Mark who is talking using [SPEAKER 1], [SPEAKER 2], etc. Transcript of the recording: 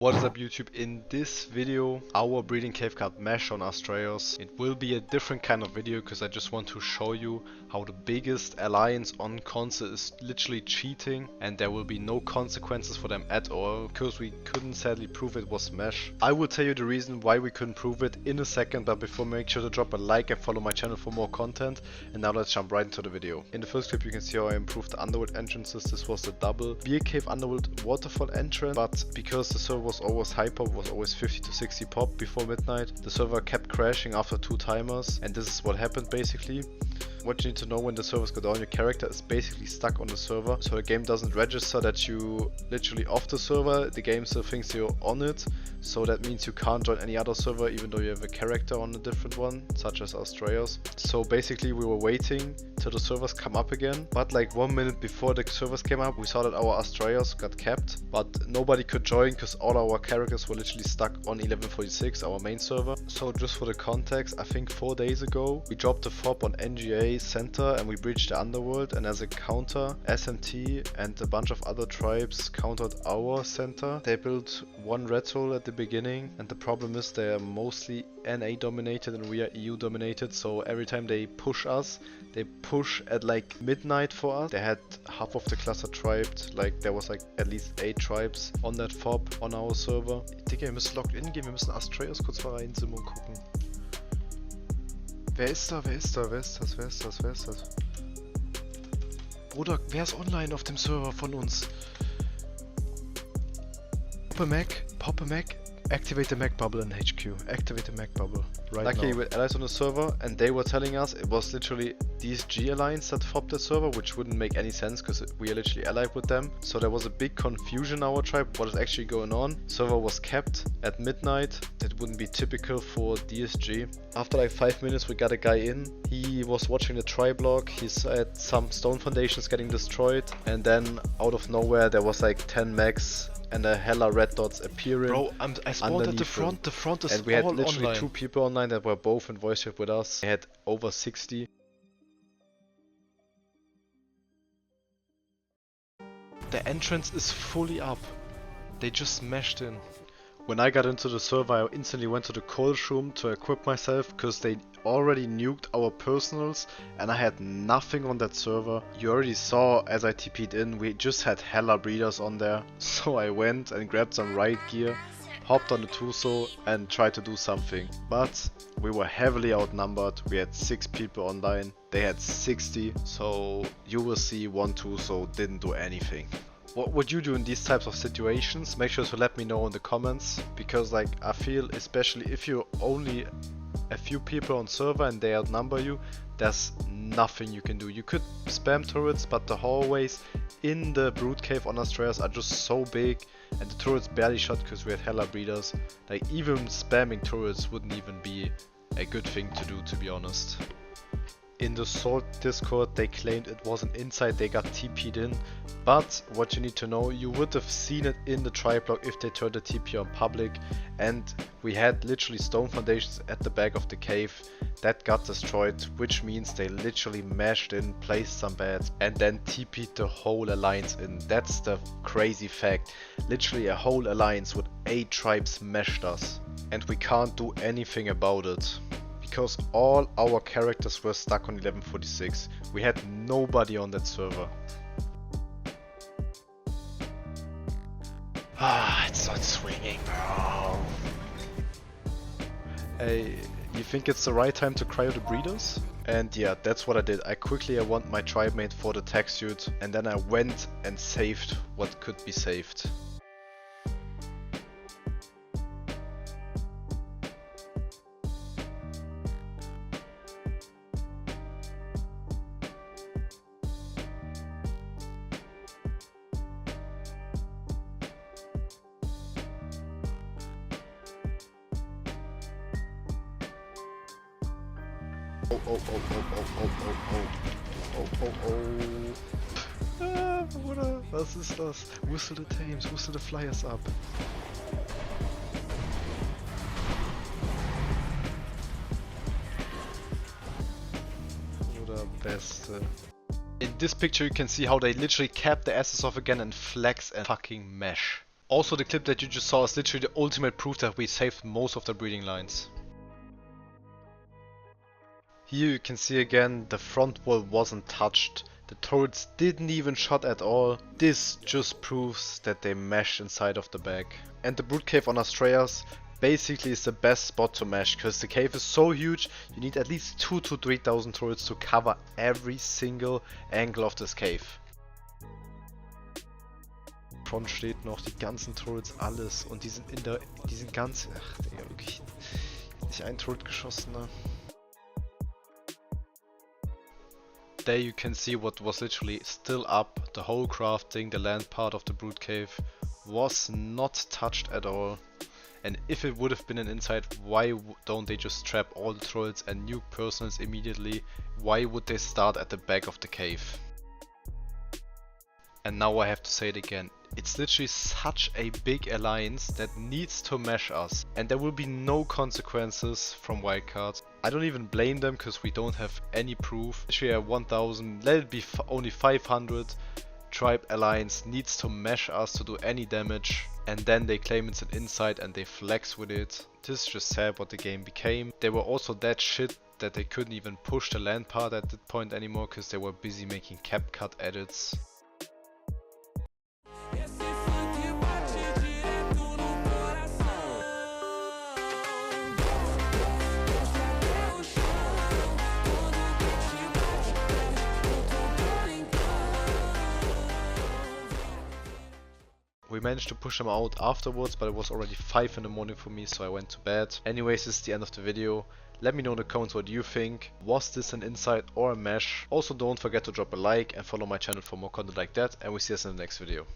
[SPEAKER 1] What is up YouTube? In this video, our breeding cave got meshed on Astraeus. It will be a different kind of video because I just want to show you how the biggest alliance on console is literally cheating and there will be no consequences for them at all because we couldn't sadly prove it was mesh. I will tell you the reason why we couldn't prove it in a second, but before, make sure to drop a like and follow my channel for more content. And now let's jump right into the video. In the first clip you can see how I improved the underworld entrances. This was the double beer cave underworld waterfall entrance, but because the server was always high pop, was always 50 to 60 pop before midnight, the server kept crashing after 2 timers, and this is what happened basically. What you need to know: when the servers go down, your character is basically stuck on the server, so the game doesn't register that you literally off the server. The game still thinks you're on it, so that means you can't join any other server even though you have a character on a different one, such as Astraeus. So basically we were waiting till the servers come up again, but like 1 minute before the servers came up, we saw that our Astraeus got capped, but nobody could join because all our characters were literally stuck on 1146, our main server. So just for the context, I think 4 days ago we dropped a FOB on NGA center and we breached the underworld, and as a counter, SMT and a bunch of other tribes countered our center. They built one red hole at the beginning, and the problem is they are mostly NA dominated and we are EU dominated, so every time they push us, they push at like midnight for us. They had half of the cluster tribed, like there was like at least 8 tribes on that FOB on our server. Digga, wir müssen logged in gehen, wir müssen Astraeus kurz mal reinzoomen und gucken. Wer ist da? Wer ist da? Wer ist das? Wer ist das? Wer ist das? Bruder, wer ist online auf dem Server von uns? Pop a Mac, activate the Mac bubble in HQ. Activate the Mac bubble right now. Luckily with allies on the server, and they were telling us it was literally these G alliance that fobbed the server, which wouldn't make any sense because we are literally allied with them. So there was a big confusion in our tribe, what is actually going on. Server was capped at midnight. That wouldn't be typical for DSG. After like 5 minutes we got a guy in. He was watching the tribe log. He said some stone foundations getting destroyed, and then out of nowhere there was like 10 mechs and a hella red dots appearing. Bro, I spawned at the front. The front is all online. And we had literally online. 2 people online that were both in voice chat with us. They had over 60. The entrance is fully up. They just smashed in. When I got into the server, I instantly went to the cold room to equip myself because they already nuked our personals and I had nothing on that server. You already saw as I TP'd in, we just had hella breeders on there. So I went and grabbed some riot gear, hopped on the Tuso and tried to do something. But we were heavily outnumbered. We had 6 people online. They had 60. So you will see one Tuso didn't do anything. What would you do in these types of situations? Make sure to let me know in the comments, because like I feel, especially if you're only a few people on server and they outnumber you, there's nothing you can do. You could spam turrets, but the hallways in the brood cave on Astraeus are just so big and the turrets barely shot because we had hella breeders. Like even spamming turrets wouldn't even be a good thing to do, to be honest. In the Salt Discord they claimed it wasn't inside, they got TP'd in, but what you need to know, you would have seen it in the tribe log if they turned the TP on public, and we had literally stone foundations at the back of the cave that got destroyed, which means they literally mashed in, placed some beds and then TP'd the whole alliance in. That's the crazy fact. Literally a whole alliance with 8 tribes meshed us, and we can't do anything about it. Because all our characters were stuck on 1146. We had nobody on that server. Ah, it's not swinging, bro. Hey, you think it's the right time to cryo the breeders? And yeah, that's what I did. I quickly want my tribe mate for the tech suit, and then I went and saved what could be saved. Bruder, was ist das? Whistle the Thames, whistle the Flyers up. Bruder, Beste. In this picture you can see how they literally cap the asses off again and flex and fucking mesh. Also, the clip that you just saw is literally the ultimate proof that we saved most of the breeding lines. Here you can see again the front wall wasn't touched. The turrets didn't even shot at all. This just proves that they meshed inside of the bag. And the brood cave on Astraeus basically is the best spot to mesh, because the cave is so huge, you need at least 2,000 to 3,000 turrets to cover every single angle of this cave. Front steht noch, die ganzen Turrets, alles, und die sind ganz, ach Digga, wirklich nicht ein Turret geschossen, ne? There you can see what was literally still up. The whole crafting, the land part of the brood cave was not touched at all. And if it would have been an inside, why don't they just trap all the turrets and nuke personals immediately? Why would they start at the back of the cave? And now I have to say it again. It's literally such a big alliance that needs to mesh us. And there will be no consequences from wildcards. I don't even blame them, because we don't have any proof. Literally at 1000, let it be only 500. Tribe alliance needs to mesh us to do any damage. And then they claim it's an inside and they flex with it. This is just sad what the game became. They were also that shit that they couldn't even push the land part at that point anymore, because they were busy making cap cut edits. We managed to push them out afterwards, but it was already 5 in the morning for me, so I went to bed. Anyways, this is the end of the video. Let me know in the comments what you think. Was this an inside or a mesh? Also, don't forget to drop a like and follow my channel for more content like that, and we see us in the next video.